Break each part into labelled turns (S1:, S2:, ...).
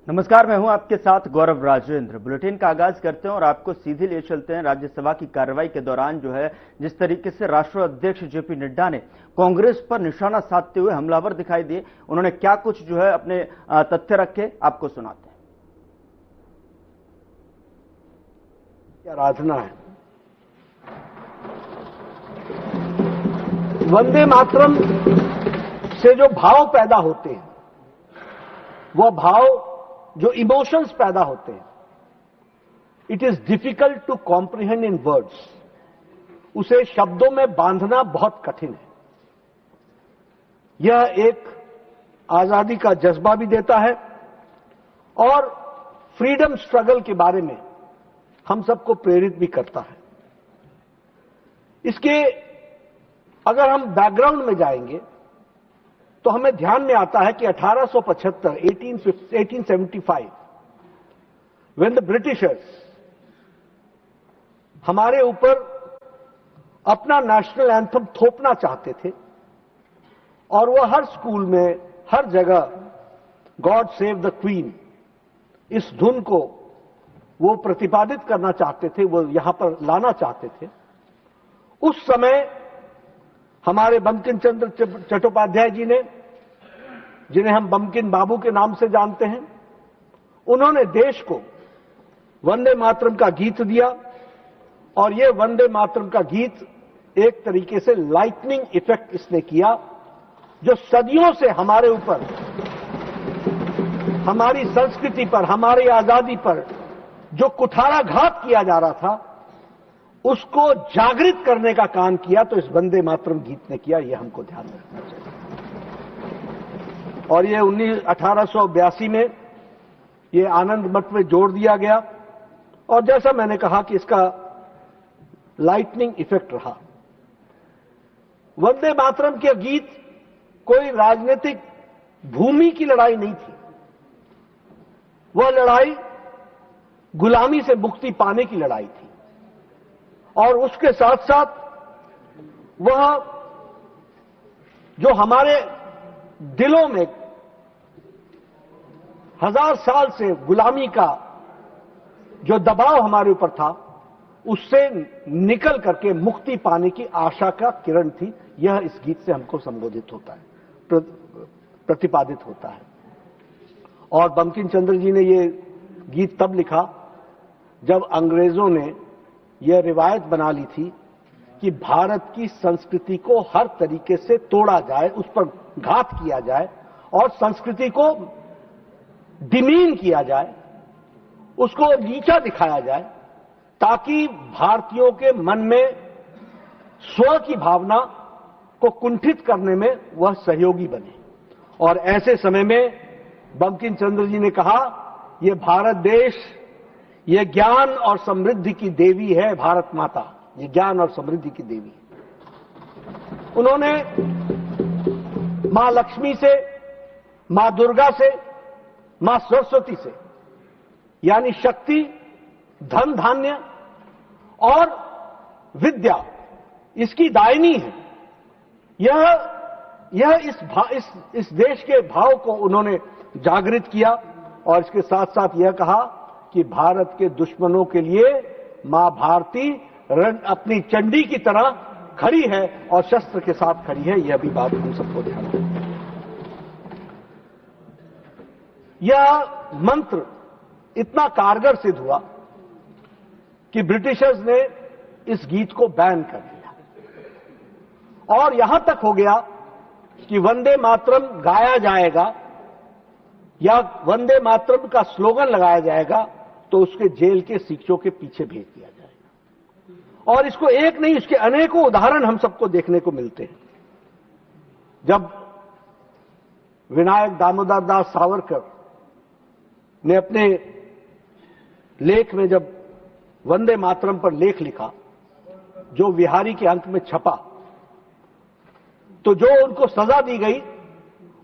S1: नमस्कार, मैं हूं आपके साथ गौरव राजेंद्र। बुलेटिन का आगाज करते हैं और आपको सीधे ले चलते हैं राज्यसभा की कार्रवाई के दौरान जिस तरीके से राष्ट्रीय अध्यक्ष जेपी नड्डा ने कांग्रेस पर निशाना साधते हुए हमलावर दिखाई दिए। उन्होंने क्या कुछ अपने तथ्य रखे, आपको सुनाते हैं।
S2: आराधना है, वंदे मातरम से जो भाव पैदा होते हैं, वह भाव जो इमोशंस पैदा होते हैं, it is difficult to comprehend in words. उसे शब्दों में बांधना बहुत कठिन है। यह एक आजादी का जज्बा भी देता है और फ्रीडम स्ट्रगल के बारे में हम सबको प्रेरित भी करता है। इसके अगर हम बैकग्राउंड में जाएंगे तो हमें ध्यान में आता है कि 1875 व्हेन द ब्रिटिशर्स हमारे ऊपर अपना नेशनल एंथम थोपना चाहते थे और वह हर स्कूल में, हर जगह गॉड सेव द क्वीन, इस धुन को वो प्रतिपादित करना चाहते थे, वो यहां पर लाना चाहते थे। उस समय हमारे बंकिम चंद्र चट्टोपाध्याय जी ने, जिन्हें हम बंकिम बाबू के नाम से जानते हैं, उन्होंने देश को वंदे मातरम का गीत दिया और यह वंदे मातरम का गीत एक तरीके से लाइटनिंग इफेक्ट इसने किया, जो सदियों से हमारे ऊपर, हमारी संस्कृति पर, हमारी आजादी पर जो कुठाराघात किया जा रहा था, उसको जागृत करने का काम किया। तो इस वंदे मातरम गीत ने किया, यह हमको ध्यान रखना चाहिए। और ये 1882 में ये आनंद मठ में जोड़ दिया गया और जैसा मैंने कहा कि इसका लाइटनिंग इफेक्ट रहा। वंदे मातरम के गीत कोई राजनीतिक भूमि की लड़ाई नहीं थी। वह लड़ाई गुलामी से मुक्ति पाने की लड़ाई थी और उसके साथ साथ वह जो हमारे दिलों में हजार साल से गुलामी का जो दबाव हमारे ऊपर था, उससे निकल करके मुक्ति पाने की आशा का किरण थी। यह इस गीत से हमको संबोधित होता है, प्रतिपादित होता है। और बंकिम चंद्र जी ने यह गीत तब लिखा जब अंग्रेजों ने यह रिवायत बना ली थी कि भारत की संस्कृति को हर तरीके से तोड़ा जाए, उस पर घात किया जाए और संस्कृति को डिमीन किया जाए, उसको नीचा दिखाया जाए, ताकि भारतीयों के मन में स्व की भावना को कुंठित करने में वह सहयोगी बने। और ऐसे समय में बंकिम चंद्र जी ने कहा, यह भारत देश, यह ज्ञान और समृद्धि की देवी है, भारत माता, ये ज्ञान और समृद्धि की देवी है। उन्होंने मां लक्ष्मी से, मां दुर्गा से, मां सरस्वती से, यानी शक्ति, धन धान्य और विद्या, इसकी दायिनी है। यह इस देश के भाव को उन्होंने जागृत किया और इसके साथ साथ यह कहा कि भारत के दुश्मनों के लिए मां भारती अपनी चंडी की तरह खड़ी है और शस्त्र के साथ खड़ी है। यह भी बात हम सबको ध्यान रखना है। यह मंत्र इतना कारगर सिद्ध हुआ कि ब्रिटिशर्स ने इस गीत को बैन कर दिया और यहां तक हो गया कि वंदे मातरम गाया जाएगा या वंदे मातरम का स्लोगन लगाया जाएगा तो उसके जेल के शिक्षकों के पीछे भेज दिया जाएगा। और इसको एक नहीं, इसके अनेकों उदाहरण हम सबको देखने को मिलते हैं। जब विनायक दामोदर दास सावरकर ने अपने लेख में जब वंदे मातरम पर लेख लिखा, जो विहारी के अंक में छपा, तो जो उनको सजा दी गई,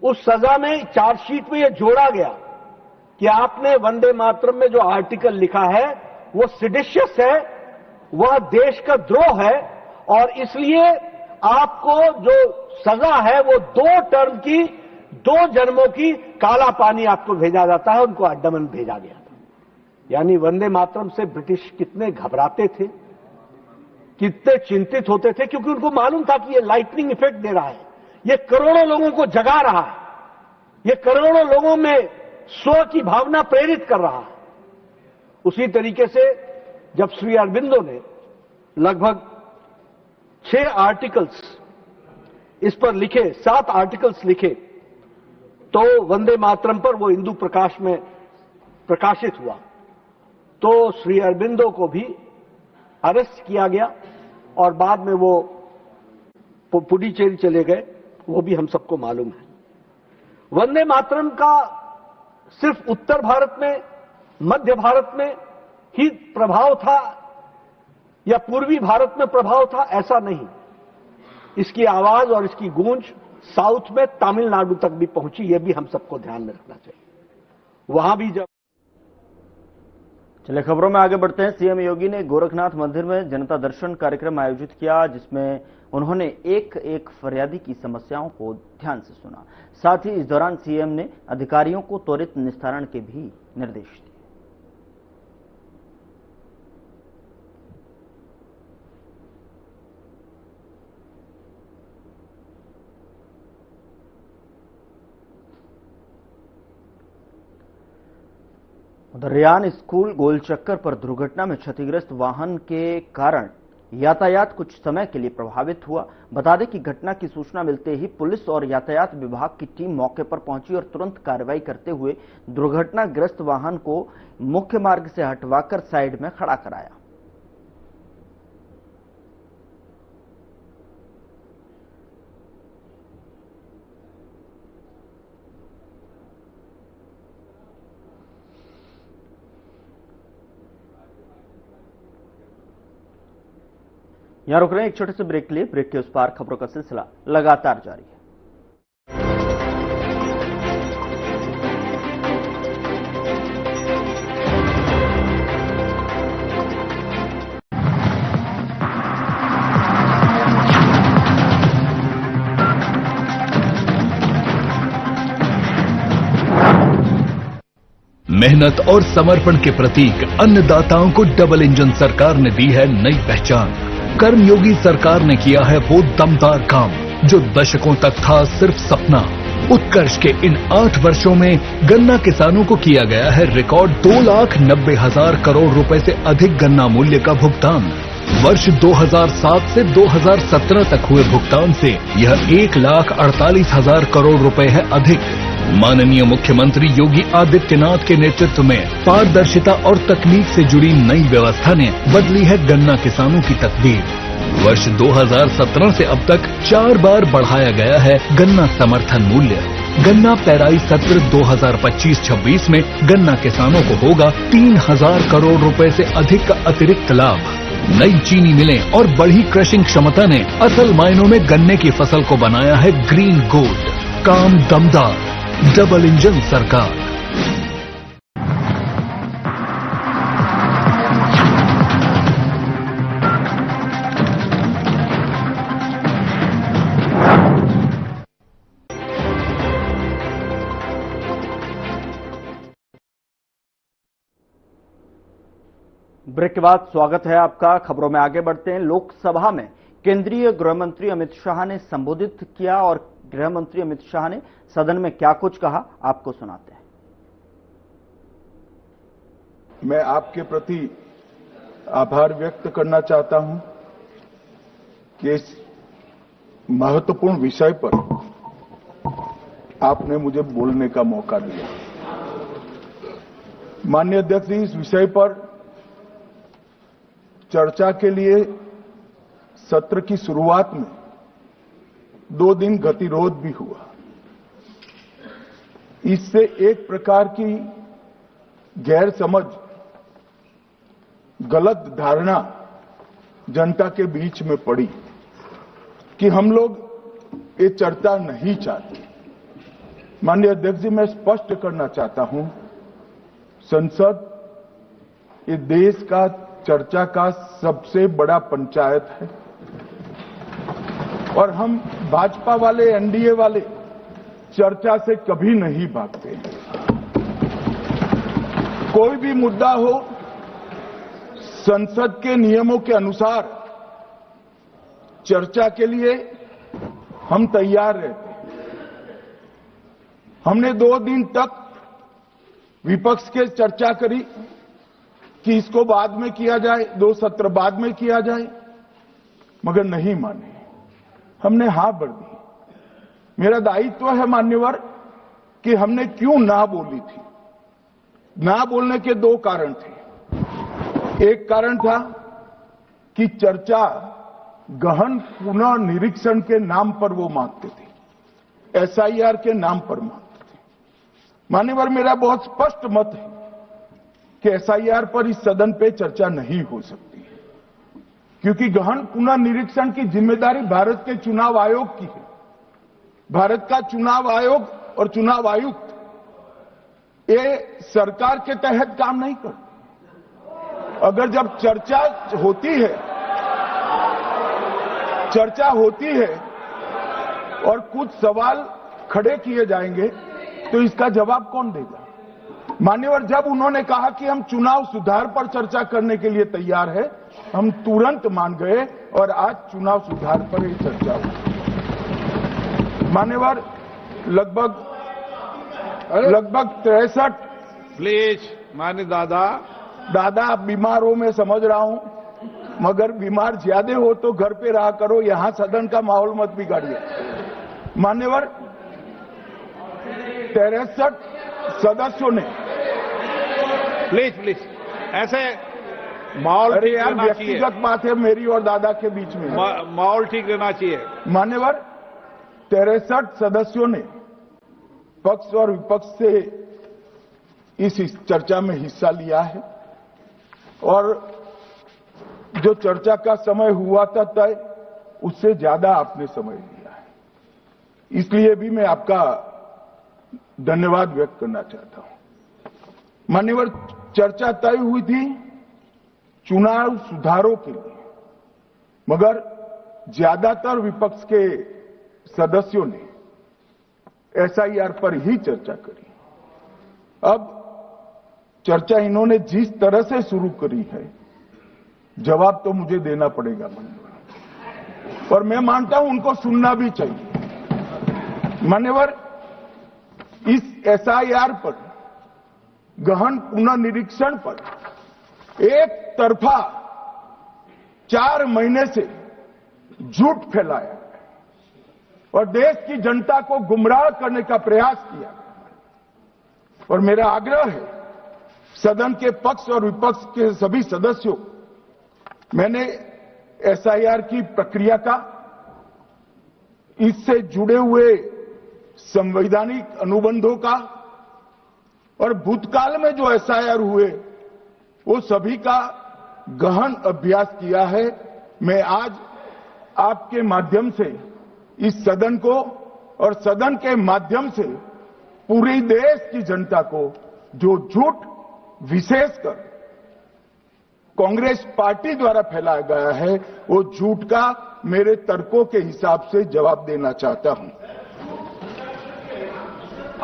S2: उस सजा में चार्जशीट में यह जोड़ा गया कि आपने वंदे मातरम में जो आर्टिकल लिखा है वो सिडिशियस है, वह देश का द्रोह है और इसलिए आपको जो सजा है वो 2 टर्म की, 2 जन्मों की काला पानी आपको भेजा जाता है, उनको अंडमान भेजा गया था। यानी वंदे मातरम से ब्रिटिश कितने घबराते थे, कितने चिंतित होते थे, क्योंकि उनको मालूम था कि ये लाइटनिंग इफेक्ट दे रहा है, ये करोड़ों लोगों को जगा रहा है, ये करोड़ों लोगों में स्व की भावना प्रेरित कर रहा है। उसी तरीके से जब श्री अरबिंदो ने लगभग 6 आर्टिकल्स इस पर लिखे, 7 आर्टिकल्स लिखे, तो वंदे मातरम पर वो हिंदू प्रकाश में प्रकाशित हुआ, तो श्री अरबिंदो को भी अरेस्ट किया गया और बाद में वो पुडुचेरी चले गए, वो भी हम सबको मालूम है। वंदे मातरम का सिर्फ उत्तर भारत में, मध्य भारत में ही प्रभाव था या पूर्वी भारत में प्रभाव था, ऐसा नहीं। इसकी आवाज और इसकी गूंज साउथ में, तमिलनाडु तक भी पहुंची, यह भी हम सबको ध्यान में रखना चाहिए। वहां भी जब
S1: चलिए खबरों में आगे बढ़ते हैं। सीएम योगी ने गोरखनाथ मंदिर में जनता दर्शन कार्यक्रम आयोजित किया, जिसमें उन्होंने एक एक फरियादी की समस्याओं को ध्यान से सुना। साथ ही इस दौरान सीएम ने अधिकारियों को त्वरित निस्तारण के भी निर्देश दिए। उधर रियान स्कूल गोलचक्कर पर दुर्घटना में क्षतिग्रस्त वाहन के कारण यातायात कुछ समय के लिए प्रभावित हुआ। बता दें कि घटना की सूचना मिलते ही पुलिस और यातायात विभाग की टीम मौके पर पहुंची और तुरंत कार्रवाई करते हुए दुर्घटनाग्रस्त वाहन को मुख्य मार्ग से हटवाकर साइड में खड़ा कराया। यहां रुक रहे हैं एक छोटे से ब्रेक के लिए। ब्रेक के उस पार खबरों का सिलसिला लगातार जारी है।
S3: मेहनत और समर्पण के प्रतीक अन्नदाताओं को डबल इंजन सरकार ने दी है नई पहचान। कर्मयोगी सरकार ने किया है वो दमदार काम जो दशकों तक था सिर्फ सपना। उत्कर्ष के इन 8 वर्षों में गन्ना किसानों को किया गया है रिकॉर्ड 2,90,000 करोड़ रुपए से अधिक गन्ना मूल्य का भुगतान। वर्ष 2007 से 2017 तक हुए भुगतान से यह 1,48,000 करोड़ रुपए है अधिक। माननीय मुख्यमंत्री योगी आदित्यनाथ के नेतृत्व में पारदर्शिता और तकनीक से जुड़ी नई व्यवस्था ने बदली है गन्ना किसानों की तकदीर। वर्ष 2017 से अब तक 4 बार बढ़ाया गया है गन्ना समर्थन मूल्य। गन्ना पेराई सत्र 2025-26 में गन्ना किसानों को होगा 3,000 करोड़ रुपए से अधिक का अतिरिक्त लाभ। नई चीनी मिलें और बढ़ी क्रशिंग क्षमता ने असल मायनों में गन्ने की फसल को बनाया है ग्रीन गोल्ड। काम दमदार, डबल इंजन सरकार।
S1: ब्रेक के बाद स्वागत है आपका। खबरों में आगे बढ़ते हैं। लोकसभा में केंद्रीय गृह मंत्री अमित शाह ने संबोधित किया और गृह मंत्री अमित शाह ने सदन में क्या कुछ कहा, आपको सुनाते हैं।
S4: मैं आपके प्रति आभार व्यक्त करना चाहता हूं कि इस महत्वपूर्ण विषय पर आपने मुझे बोलने का मौका दिया। माननीय अध्यक्ष जी, इस विषय पर चर्चा के लिए सत्र की शुरुआत में 2 दिन गतिरोध भी हुआ। इससे एक प्रकार की गैर समझ, गलत धारणा जनता के बीच में पड़ी कि हम लोग ये चर्चा नहीं चाहते। माननीय अध्यक्ष जी, मैं स्पष्ट करना चाहता हूं, संसद ये देश का चर्चा का सबसे बड़ा पंचायत है और हम भाजपा वाले, एनडीए वाले चर्चा से कभी नहीं भागते। कोई भी मुद्दा हो, संसद के नियमों के अनुसार चर्चा के लिए हम तैयार रहते हैं। हमने 2 दिन तक विपक्ष के चर्चा करी कि इसको बाद में किया जाए, 2 सत्र बाद में किया जाए, मगर नहीं माने। हमने हाँ भर दी। मेरा दायित्व है मान्यवर कि हमने क्यों ना बोली थी। ना बोलने के 2 कारण थे। एक कारण था कि चर्चा गहन पुनः निरीक्षण के नाम पर वो मांगते थे, एसआईआर के नाम पर मांगते थे। मान्यवर, मेरा बहुत स्पष्ट मत है कि एसआईआर पर इस सदन पे चर्चा नहीं हो सकती, क्योंकि गहन पुनः निरीक्षण की जिम्मेदारी भारत के चुनाव आयोग की है। भारत का चुनाव आयोग और चुनाव आयुक्त ये सरकार के तहत काम नहीं करते। अगर जब चर्चा होती है और कुछ सवाल खड़े किए जाएंगे तो इसका जवाब कौन देगा? मान्यवर, जब उन्होंने कहा कि हम चुनाव सुधार पर चर्चा करने के लिए तैयार है, हम तुरंत मान गए और आज चुनाव सुधार पर ही चर्चा हुई। मान्यवर, लगभग 63।
S5: प्लीज मान्य दादा
S4: आप बीमार हो, मैं समझ रहा हूं, मगर बीमार ज्यादा हो तो घर पे रहा करो, यहां सदन का माहौल मत बिगाड़िए। मान्यवर, 63 सदस्यों ने
S5: प्लीज ऐसे माहौल ठीक रहना चाहिए।
S4: व्यक्तिगत बात है मेरी और दादा के बीच में,
S5: माहौल ठीक रहना चाहिए।
S4: मान्यवर, 63 सदस्यों ने पक्ष और विपक्ष से इस चर्चा में हिस्सा लिया है और जो चर्चा का समय हुआ था तय, उससे ज्यादा आपने समय लिया है। इसलिए भी मैं आपका धन्यवाद व्यक्त करना चाहता हूं। मान्यवर, चर्चा तय हुई थी चुनाव सुधारों के लिए, मगर ज्यादातर विपक्ष के सदस्यों ने एसआईआर पर ही चर्चा करी। अब चर्चा इन्होंने जिस तरह से शुरू करी है, जवाब तो मुझे देना पड़ेगा मान्यवर, और मैं मानता हूं उनको सुनना भी चाहिए। मान्यवर, इस एसआईआर पर, गहन पुनर्निरीक्षण पर एक तरफा 4 महीने से झूठ फैलाया और देश की जनता को गुमराह करने का प्रयास किया। और मेरा आग्रह है सदन के पक्ष और विपक्ष के सभी सदस्यों, मैंने एसआईआर की प्रक्रिया का, इससे जुड़े हुए संवैधानिक अनुबंधों का और भूतकाल में जो एसआईआर हुए वो सभी का गहन अभ्यास किया है। मैं आज आपके माध्यम से इस सदन को और सदन के माध्यम से पूरे देश की जनता को जो झूठ विशेषकर कांग्रेस पार्टी द्वारा फैलाया गया है, वो झूठ का मेरे तर्कों के हिसाब से जवाब देना चाहता हूं।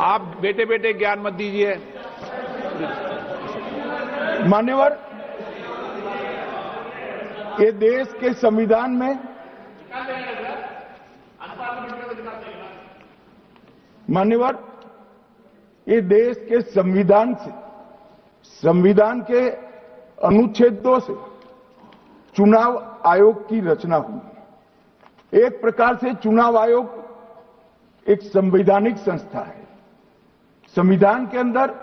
S5: आप बेटे बेटे ज्ञान मत दीजिए।
S4: मान्यवर, ये देश के संविधान में, मान्यवर, ये देश के संविधान से, संविधान के अनुच्छेदों से चुनाव आयोग की रचना हुई। एक प्रकार से चुनाव आयोग एक संवैधानिक संस्था है। संविधान के अंदर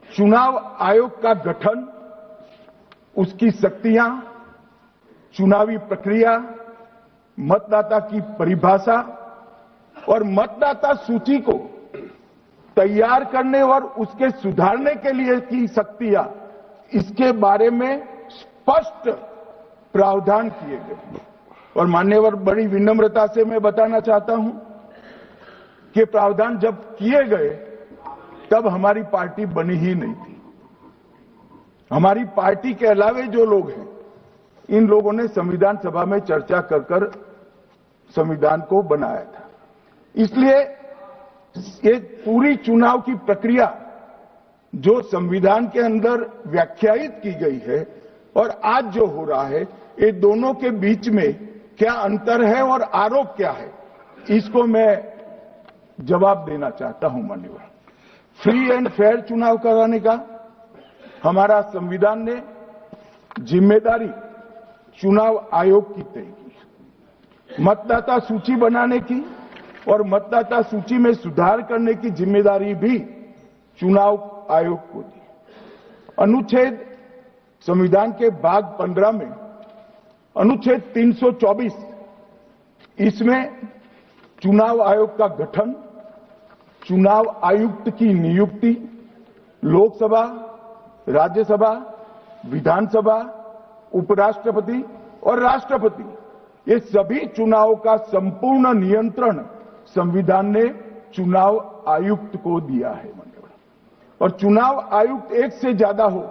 S4: चुनाव आयोग का गठन, उसकी शक्तियां, चुनावी प्रक्रिया, मतदाता की परिभाषा और मतदाता सूची को तैयार करने और उसके सुधारने के लिए की शक्तियां, इसके बारे में स्पष्ट प्रावधान किए गए। और मान्यवर, बड़ी विनम्रता से मैं बताना चाहता हूं कि प्रावधान जब किए गए तब हमारी पार्टी बनी ही नहीं थी। हमारी पार्टी के अलावे जो लोग हैं, इन लोगों ने संविधान सभा में चर्चा कर संविधान को बनाया था। इसलिए ये पूरी चुनाव की प्रक्रिया जो संविधान के अंदर व्याख्यायित की गई है और आज जो हो रहा है, ये दोनों के बीच में क्या अंतर है और आरोप क्या है, इसको मैं जवाब देना चाहता हूं। माननीय, फ्री एंड फेयर चुनाव कराने का हमारा संविधान ने जिम्मेदारी चुनाव आयोग की तय की। मतदाता सूची बनाने की और मतदाता सूची में सुधार करने की जिम्मेदारी भी चुनाव आयोग को दी। अनुच्छेद संविधान के भाग 15 में अनुच्छेद 324, इसमें चुनाव आयोग का गठन, चुनाव आयुक्त की नियुक्ति, लोकसभा, राज्यसभा, विधानसभा, उपराष्ट्रपति और राष्ट्रपति, ये सभी चुनावों का संपूर्ण नियंत्रण संविधान ने चुनाव आयुक्त को दिया है। और चुनाव आयुक्त एक से ज्यादा हो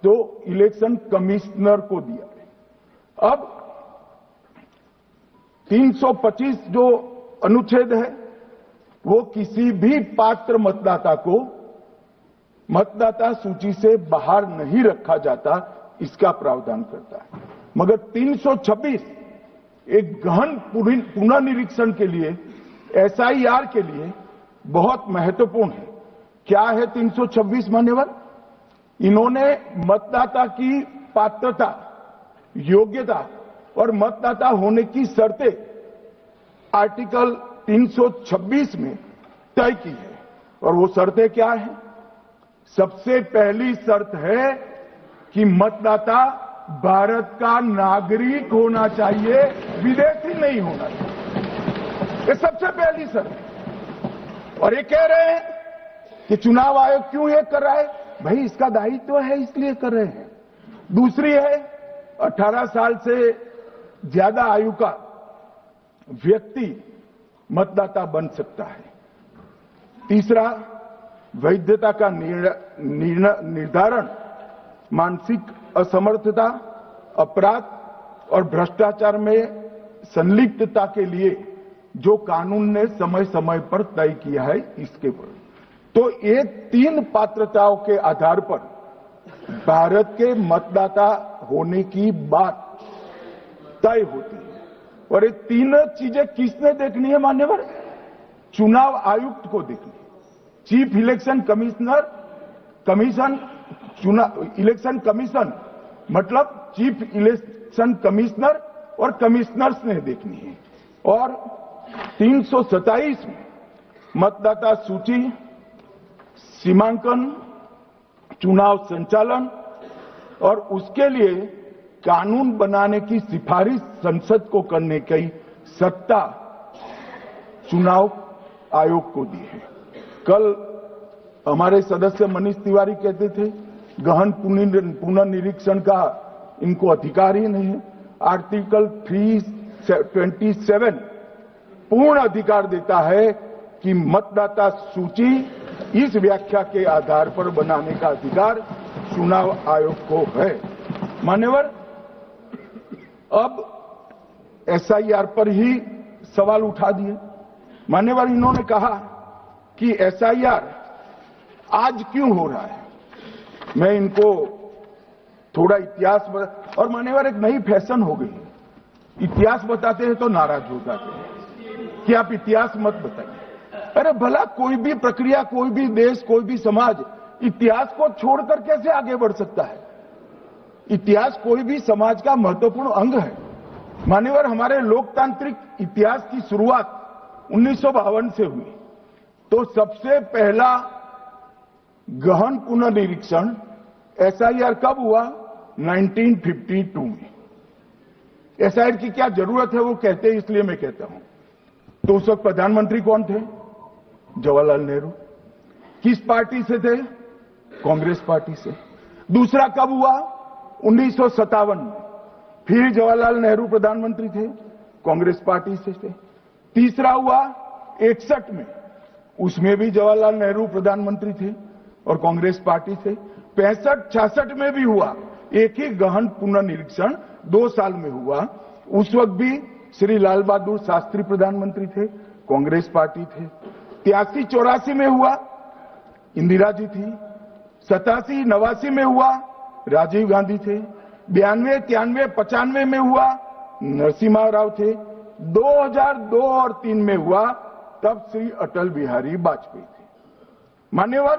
S4: तो इलेक्शन कमिश्नर को दिया है। अब 325 जो अनुच्छेद है वो किसी भी पात्र मतदाता को मतदाता सूची से बाहर नहीं रखा जाता, इसका प्रावधान करता है। मगर 326 एक गहन पुनर्निरीक्षण के लिए, एसआईआर के लिए बहुत महत्वपूर्ण है। क्या है 326 मान्यवर? इन्होंने मतदाता की पात्रता, योग्यता और मतदाता होने की शर्तें आर्टिकल 326 में तय की है। और वो शर्तें क्या है? सबसे पहली शर्त है कि मतदाता भारत का नागरिक होना चाहिए, विदेशी नहीं होना चाहिए। ये सबसे पहली शर्त है। और ये कह रहे हैं कि चुनाव आयोग क्यों ये कर रहा है? भाई इसका दायित्व है इसलिए कर रहे हैं। दूसरी है 18 साल से ज्यादा आयु का व्यक्ति मतदाता बन सकता है। तीसरा, वैधता का निर्धारण मानसिक असमर्थता, अपराध और भ्रष्टाचार में संलिप्तता के लिए जो कानून ने समय समय पर तय किया है, इसके पर। तो ये 3 पात्रताओं के आधार पर भारत के मतदाता होने की बात तय होती है। और ये 3 चीजें किसने देखनी है मान्यवर? चुनाव आयुक्त को देखनी है। चीफ इलेक्शन इलेक्शन कमीशन मतलब चीफ इलेक्शन कमिश्नर और कमिश्नर्स ने देखनी है। और 327 में मतदाता सूची, सीमांकन, चुनाव संचालन और उसके लिए कानून बनाने की सिफारिश संसद को करने की सत्ता चुनाव आयोग को दी है। कल हमारे सदस्य मनीष तिवारी कहते थे गहन पुनर्निरीक्षण का इनको अधिकार ही नहीं है। आर्टिकल 327 पूर्ण अधिकार देता है कि मतदाता सूची इस व्याख्या के आधार पर बनाने का अधिकार चुनाव आयोग को है। मान्यवर, अब एसआईआर पर ही सवाल उठा दिए। मान्यवर, इन्होंने कहा कि एसआईआर आज क्यों हो रहा है। मैं इनको थोड़ा इतिहास और मान्यवर एक नई फैशन हो गई, इतिहास बताते हैं तो नाराज हो जाते हैं कि आप इतिहास मत बताइए। अरे भला कोई भी प्रक्रिया, कोई भी देश, कोई भी समाज इतिहास को छोड़कर कैसे आगे बढ़ सकता है? इतिहास कोई भी समाज का महत्वपूर्ण अंग है। मान्यवर, हमारे लोकतांत्रिक इतिहास की शुरुआत 1952 से हुई। तो सबसे पहला गहन पुनर्निरीक्षण एसआईआर कब हुआ? 1952 में। एसआईआर की क्या जरूरत है वो कहते हैं, इसलिए मैं कहता हूं। तो उस वक्त प्रधानमंत्री कौन थे? जवाहरलाल नेहरू। किस पार्टी से थे? कांग्रेस पार्टी से। दूसरा कब हुआ? 1957 में। फिर जवाहरलाल नेहरू प्रधानमंत्री थे, कांग्रेस पार्टी से थे। तीसरा हुआ 61 में, उसमें भी जवाहरलाल नेहरू प्रधानमंत्री थे और कांग्रेस पार्टी से। 65-66 में भी हुआ एक ही गहन पुनर्निरीक्षण 2 साल में हुआ। उस वक्त भी श्री लाल बहादुर शास्त्री प्रधानमंत्री थे, कांग्रेस पार्टी थे। 83-84 में हुआ, इंदिरा जी थी। 87-89 में हुआ, राजीव गांधी थे। 92-93-95 में हुआ, नरसिम्हा राव थे। 2002 और 3 में हुआ, तब श्री अटल बिहारी वाजपेयी थे। मान्यवर,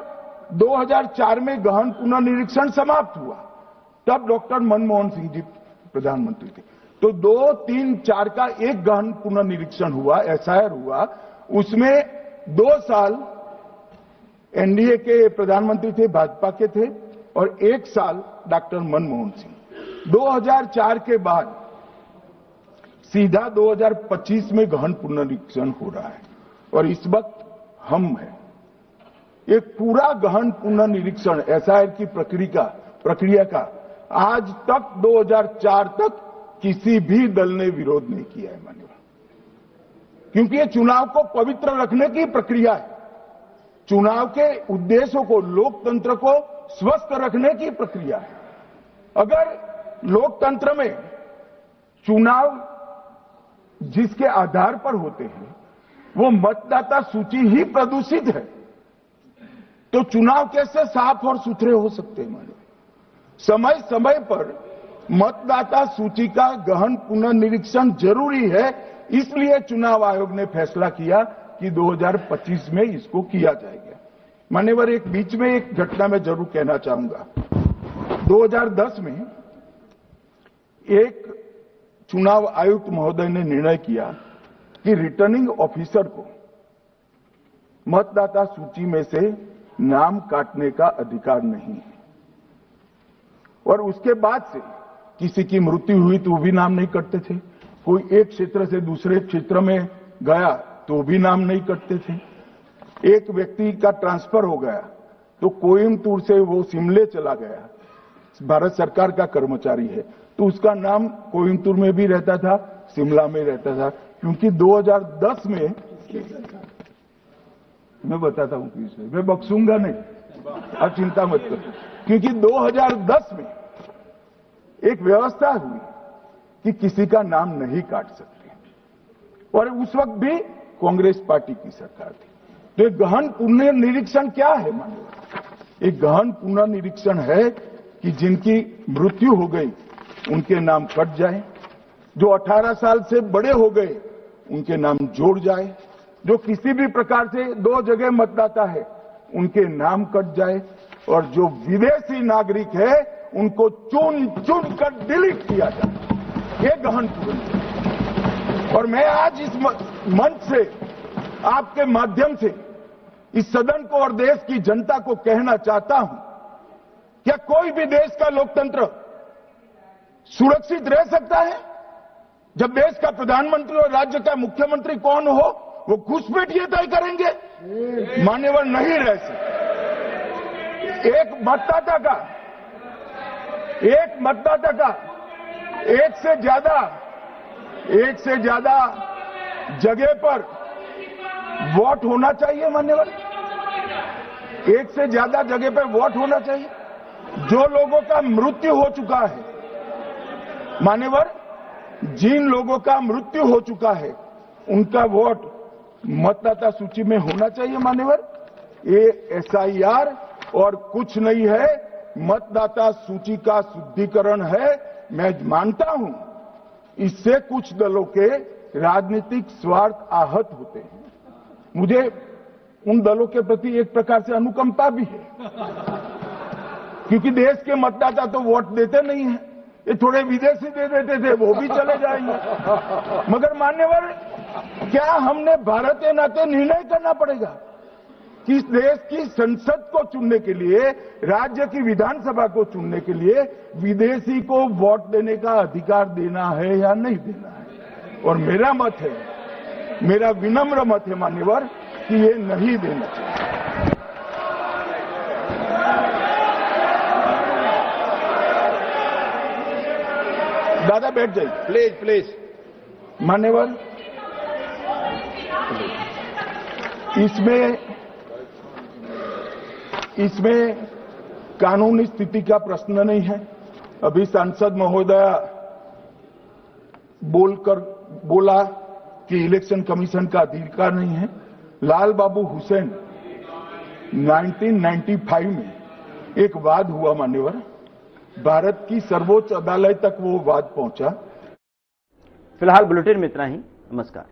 S4: 2004 में गहन पुनर्निरीक्षण समाप्त हुआ, तब डॉक्टर मनमोहन सिंह जी प्रधानमंत्री थे। तो 2, 3, 4 का एक गहन पुनर्निरीक्षण हुआ, एसआईआर हुआ, उसमें 2 साल एनडीए के प्रधानमंत्री थे, भाजपा के थे, और 1 साल डॉक्टर मनमोहन सिंह। 2004 के बाद सीधा 2025 में गहन पुनर्निरीक्षण हो रहा है, और इस वक्त हम हैं। एक पूरा गहन पुनर्निरीक्षण एसआईआर की प्रक्रिया का आज तक 2004 तक किसी भी दल ने विरोध नहीं किया है मान्यवर, क्योंकि ये चुनाव को पवित्र रखने की प्रक्रिया है। चुनाव के उद्देश्यों को, लोकतंत्र को स्वस्थ रखने की प्रक्रिया है। अगर लोकतंत्र में चुनाव जिसके आधार पर होते हैं वो मतदाता सूची ही प्रदूषित है, तो चुनाव कैसे साफ और सुथरे हो सकते हैं? मानो समय समय पर मतदाता सूची का गहन पुनर्निरीक्षण जरूरी है, इसलिए चुनाव आयोग ने फैसला किया कि 2025 में इसको किया जाएगा। मान्यवर, एक बीच में एक घटना मैं जरूर कहना चाहूंगा। 2010 में एक चुनाव आयुक्त महोदय ने निर्णय किया कि रिटर्निंग ऑफिसर को मतदाता सूची में से नाम काटने का अधिकार नहीं है, और उसके बाद से किसी की मृत्यु हुई तो भी नाम नहीं कटते थे, कोई एक क्षेत्र से दूसरे क्षेत्र में गया तो भी नाम नहीं कटते थे। एक व्यक्ति का ट्रांसफर हो गया तो कोयम्बटूर से वो शिमले चला गया, भारत सरकार का कर्मचारी है, तो उसका नाम कोयम्बटूर में भी रहता था, शिमला में रहता था, क्योंकि 2010 में मैं बताता हूं किसे, मैं बख्सूंगा नहीं, आप चिंता मत करो, क्योंकि 2010 में एक व्यवस्था हुई कि किसी का नाम नहीं काट सकते, और उस वक्त भी कांग्रेस पार्टी की सरकार थी। तो एक गहन पुनर्निरीक्षण क्या है? मानो एक गहन पुनर्निरीक्षण है कि जिनकी मृत्यु हो गई उनके नाम कट जाए, जो 18 साल से बड़े हो गए उनके नाम जोड़ जाए, जो किसी भी प्रकार से 2 जगह मतदाता है उनके नाम कट जाए, और जो विदेशी नागरिक है उनको चुन चुन कर डिलीट किया जाए। ये गहन पुनर्निरीक्षण। और मैं आज इस मंच से, आपके माध्यम से इस सदन को और देश की जनता को कहना चाहता हूं, क्या कोई भी देश का लोकतंत्र सुरक्षित रह सकता है जब देश का प्रधानमंत्री और राज्य का मुख्यमंत्री कौन हो वो घुसपैठिए तय करेंगे? मान्यवर, नहीं रह सकते। एक मतदाता का एक से ज्यादा जगह पर वोट होना चाहिए। मान्यवर, एक से ज्यादा जगह पर वोट होना चाहिए। जो लोगों का मृत्यु हो चुका है, मान्यवर, जिन लोगों का मृत्यु हो चुका है उनका वोट मतदाता सूची में होना चाहिए। मान्यवर, ये एसआईआर और कुछ नहीं है, मतदाता सूची का शुद्धिकरण है। मैं मानता हूं इससे कुछ दलों के राजनीतिक स्वार्थ आहत होते हैं। मुझे उन दलों के प्रति एक प्रकार से अनुकंपा भी है, क्योंकि देश के मतदाता तो वोट देते नहीं हैं, ये थोड़े विदेशी दे देते थे, वो भी चले जाएंगे। मगर मान्यवर, क्या हमने भारत के नाते निर्णय करना पड़ेगा कि इस देश की संसद को चुनने के लिए, राज्य की विधानसभा को चुनने के लिए विदेशी को वोट देने का अधिकार देना है या नहीं देना है? और मेरा मत है, मेरा विनम्र मत है मान्यवर, कि ये नहीं देना चाहिए। दादा बैठ जाइए प्लीज। मान्यवर, इसमें कानूनी स्थिति का प्रश्न नहीं है। अभी सांसद महोदय बोला कि इलेक्शन कमीशन का अधिकार नहीं है। लाल बाबू हुसैन 1995 में एक वाद हुआ मान्यवर, भारत की सर्वोच्च अदालत तक वो वाद पहुंचा।
S1: फिलहाल बुलेटिन में इतना ही। नमस्कार।